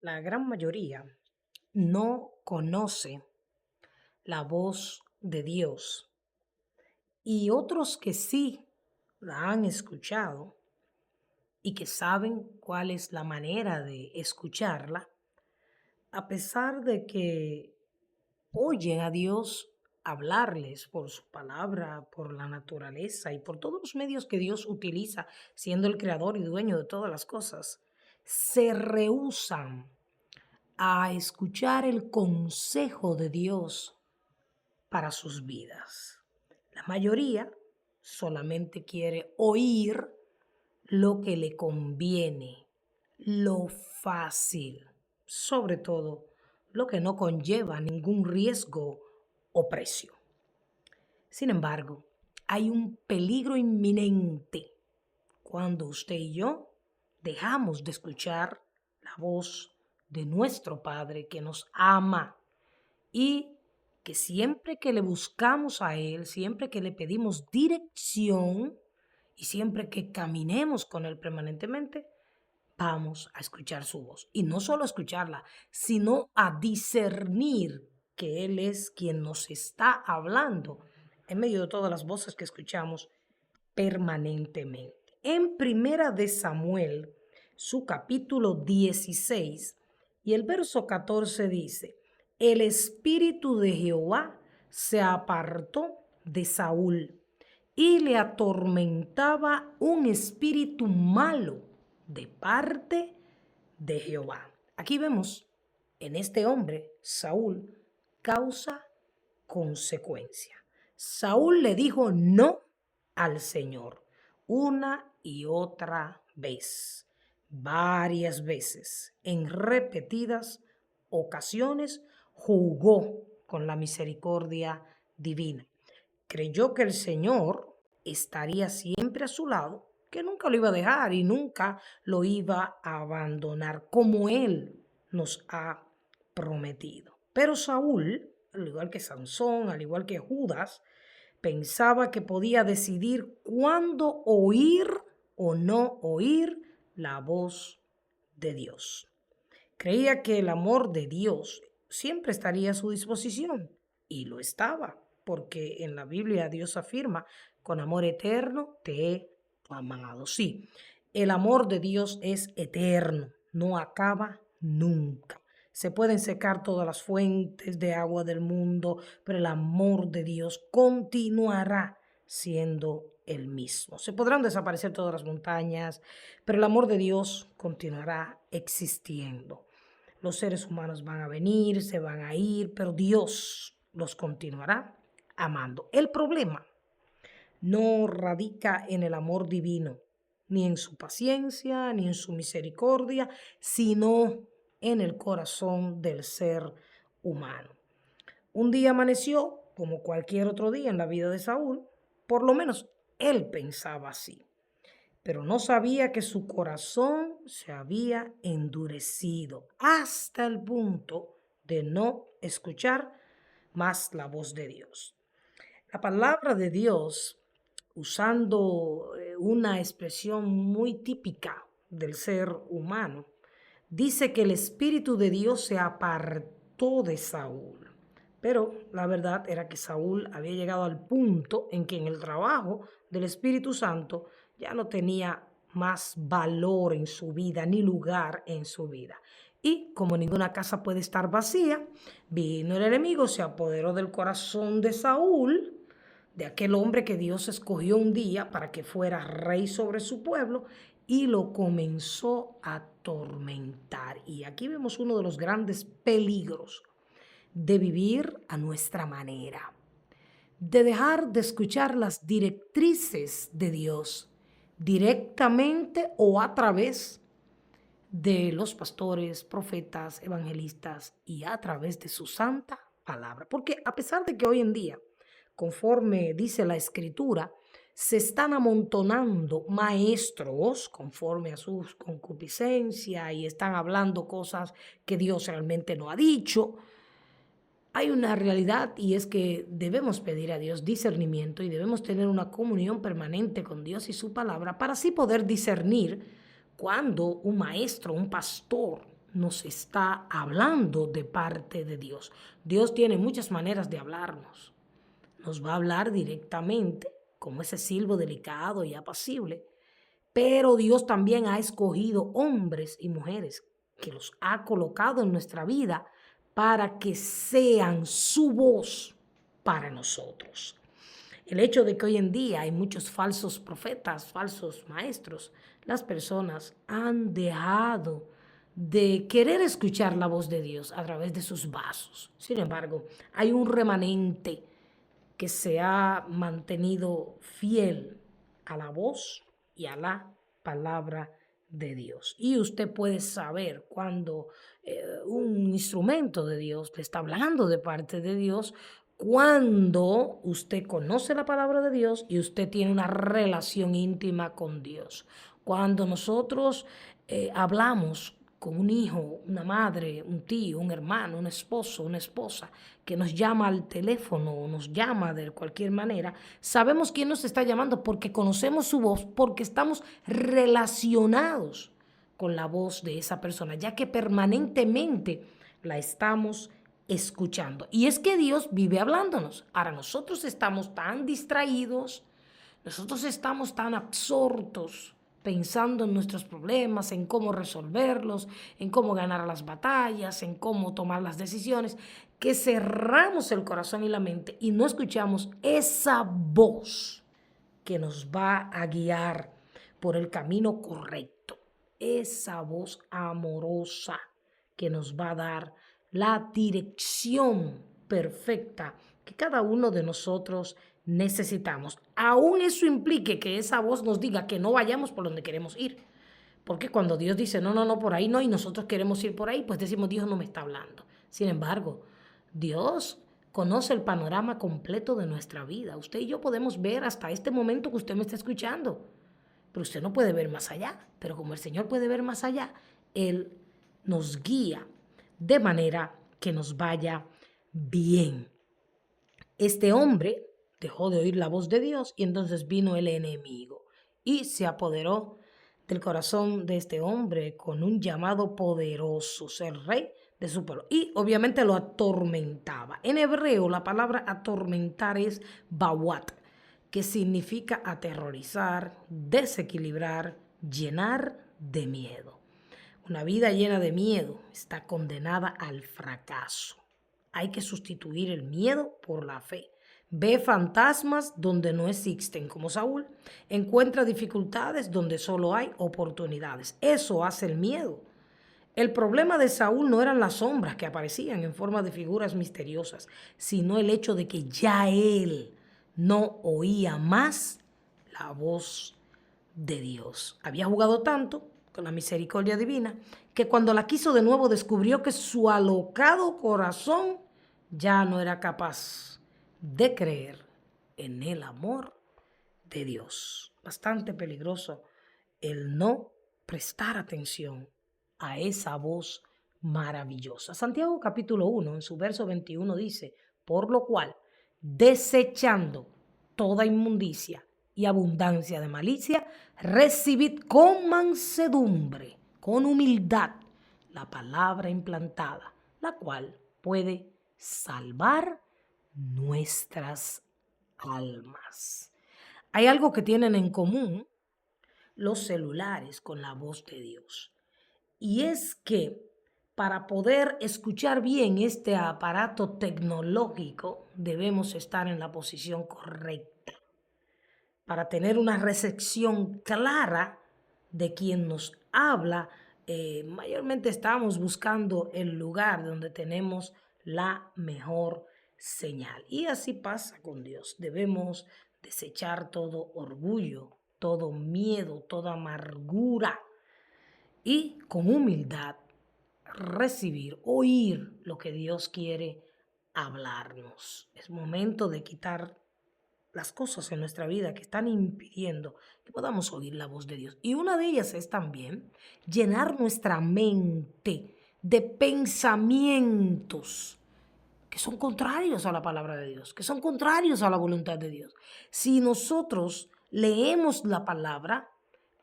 La gran mayoría no conoce la voz de Dios y otros que sí la han escuchado y que saben cuál es la manera de escucharla, a pesar de que oyen a Dios hablarles por su palabra, por la naturaleza y por todos los medios que Dios utiliza, siendo el creador y dueño de todas las cosas, se rehúsan a escuchar el consejo de Dios para sus vidas. La mayoría solamente quiere oír lo que le conviene, lo fácil, sobre todo lo que no conlleva ningún riesgo o precio. Sin embargo, hay un peligro inminente cuando usted y yo dejamos de escuchar la voz de nuestro Padre que nos ama y que siempre que le buscamos a Él, siempre que le pedimos dirección y siempre que caminemos con Él permanentemente, vamos a escuchar su voz. Y no solo escucharla, sino a discernir que Él es quien nos está hablando en medio de todas las voces que escuchamos permanentemente. En Primera de Samuel, su capítulo 16 y el verso 14 dice, el espíritu de Jehová se apartó de Saúl y le atormentaba un espíritu malo de parte de Jehová. Aquí vemos en este hombre, Saúl, causa consecuencia. Saúl le dijo no al Señor una y otra vez, varias veces, en repetidas ocasiones, jugó con la misericordia divina. Creyó que el Señor estaría siempre a su lado, que nunca lo iba a dejar y nunca lo iba a abandonar como Él nos ha prometido. Pero Saúl, al igual que Sansón, al igual que Judas, pensaba que podía decidir cuándo oír o no oír la voz de Dios. Creía que el amor de Dios siempre estaría a su disposición y lo estaba, porque en la Biblia Dios afirma, con amor eterno te he amado. Sí, el amor de Dios es eterno, no acaba nunca. Se pueden secar todas las fuentes de agua del mundo, pero el amor de Dios continuará siendo el mismo. Se podrán desaparecer todas las montañas, pero el amor de Dios continuará existiendo. Los seres humanos van a venir, se van a ir, pero Dios los continuará amando. El problema no radica en el amor divino, ni en su paciencia, ni en su misericordia, sino en el corazón del ser humano. Un día amaneció como cualquier otro día en la vida de Saúl, por lo menos él pensaba así, pero no sabía que su corazón se había endurecido hasta el punto de no escuchar más la voz de Dios. La palabra de Dios, usando una expresión muy típica del ser humano, dice que el Espíritu de Dios se apartó de Saúl. Pero la verdad era que Saúl había llegado al punto en que en el trabajo del Espíritu Santo ya no tenía más valor en su vida ni lugar en su vida. Y como ninguna casa puede estar vacía, vino el enemigo, se apoderó del corazón de Saúl, de aquel hombre que Dios escogió un día para que fuera rey sobre su pueblo, y lo comenzó a atormentar. Y aquí vemos uno de los grandes peligros de vivir a nuestra manera, de dejar de escuchar las directrices de Dios directamente o a través de los pastores, profetas, evangelistas y a través de su santa palabra. Porque a pesar de que hoy en día, conforme dice la Escritura, se están amontonando maestros conforme a su concupiscencia y están hablando cosas que Dios realmente no ha dicho, hay una realidad y es que debemos pedir a Dios discernimiento y debemos tener una comunión permanente con Dios y su palabra para así poder discernir cuando un maestro, un pastor nos está hablando de parte de Dios. Dios tiene muchas maneras de hablarnos. Nos va a hablar directamente, como ese silbo delicado y apacible, pero Dios también ha escogido hombres y mujeres que los ha colocado en nuestra vida para que sean su voz para nosotros. El hecho de que hoy en día hay muchos falsos profetas, falsos maestros, las personas han dejado de querer escuchar la voz de Dios a través de sus vasos. Sin embargo, hay un remanente que se ha mantenido fiel a la voz y a la palabra de Dios. Y usted puede saber cuando un instrumento de Dios le está hablando de parte de Dios, cuando usted conoce la palabra de Dios y usted tiene una relación íntima con Dios. Cuando nosotros hablamos con un hijo, una madre, un tío, un hermano, un esposo, una esposa, que nos llama al teléfono o nos llama de cualquier manera, sabemos quién nos está llamando porque conocemos su voz, porque estamos relacionados con la voz de esa persona, ya que permanentemente la estamos escuchando. Y es que Dios vive hablándonos. Ahora nosotros estamos tan distraídos, nosotros estamos tan absortos pensando en nuestros problemas, en cómo resolverlos, en cómo ganar las batallas, en cómo tomar las decisiones, que cerramos el corazón y la mente y no escuchamos esa voz que nos va a guiar por el camino correcto, esa voz amorosa que nos va a dar la dirección perfecta que cada uno de nosotros necesitamos. Aún eso implique que esa voz nos diga que no vayamos por donde queremos ir. Porque cuando Dios dice, no, no, no, por ahí no, y nosotros queremos ir por ahí, pues decimos, Dios no me está hablando. Sin embargo, Dios conoce el panorama completo de nuestra vida. Usted y yo podemos ver hasta este momento que usted me está escuchando, pero usted no puede ver más allá. Pero como el Señor puede ver más allá, Él nos guía de manera que nos vaya bien. Este hombre dejó de oír la voz de Dios y entonces vino el enemigo y se apoderó del corazón de este hombre con un llamado poderoso, ser rey de su pueblo. Y obviamente lo atormentaba. En hebreo la palabra atormentar es bawat, que significa aterrorizar, desequilibrar, llenar de miedo. Una vida llena de miedo está condenada al fracaso. Hay que sustituir el miedo por la fe. Ve fantasmas donde no existen, como Saúl. Encuentra dificultades donde solo hay oportunidades. Eso hace el miedo. El problema de Saúl no eran las sombras que aparecían en forma de figuras misteriosas, sino el hecho de que ya él no oía más la voz de Dios. Había jugado tanto con la misericordia divina que cuando la quiso de nuevo descubrió que su alocado corazón ya no era capaz de creer en el amor de Dios. Bastante peligroso el no prestar atención a esa voz maravillosa. Santiago capítulo 1, en su verso 21 dice, por lo cual, desechando toda inmundicia y abundancia de malicia, recibid con mansedumbre, con humildad, la palabra implantada, la cual puede salvar nuestras almas. Hay algo que tienen en común los celulares con la voz de Dios. Y es que para poder escuchar bien este aparato tecnológico debemos estar en la posición correcta para tener una recepción clara de quien nos habla. Mayormente estamos buscando el lugar donde tenemos la mejor señal. Y así pasa con Dios. Debemos desechar todo orgullo, todo miedo, toda amargura y con humildad recibir, oír lo que Dios quiere hablarnos. Es momento de quitar las cosas en nuestra vida que están impidiendo que podamos oír la voz de Dios. Y una de ellas es también llenar nuestra mente de pensamientos que son contrarios a la palabra de Dios, que son contrarios a la voluntad de Dios. Si nosotros leemos la palabra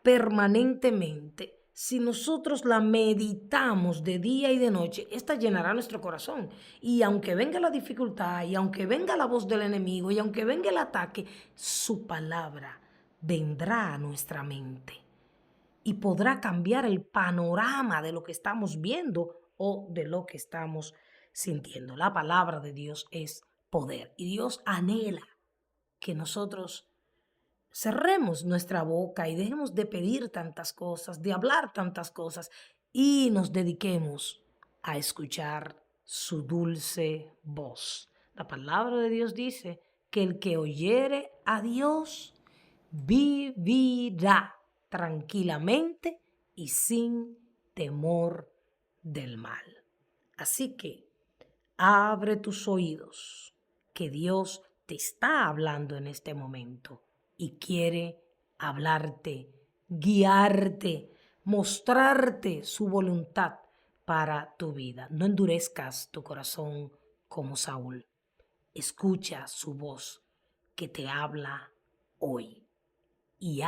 permanentemente, si nosotros la meditamos de día y de noche, esta llenará nuestro corazón. Y aunque venga la dificultad, y aunque venga la voz del enemigo, y aunque venga el ataque, su palabra vendrá a nuestra mente y podrá cambiar el panorama de lo que estamos viendo o de lo que estamos sintiendo. La palabra de Dios es poder y Dios anhela que nosotros cerremos nuestra boca y dejemos de pedir tantas cosas, de hablar tantas cosas y nos dediquemos a escuchar su dulce voz. La palabra de Dios dice que el que oyere a Dios vivirá tranquilamente y sin temor del mal. Así que abre tus oídos, que Dios te está hablando en este momento y quiere hablarte, guiarte, mostrarte su voluntad para tu vida. No endurezcas tu corazón como Saúl. Escucha su voz que te habla hoy y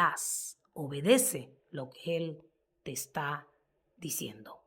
obedece lo que Él te está diciendo.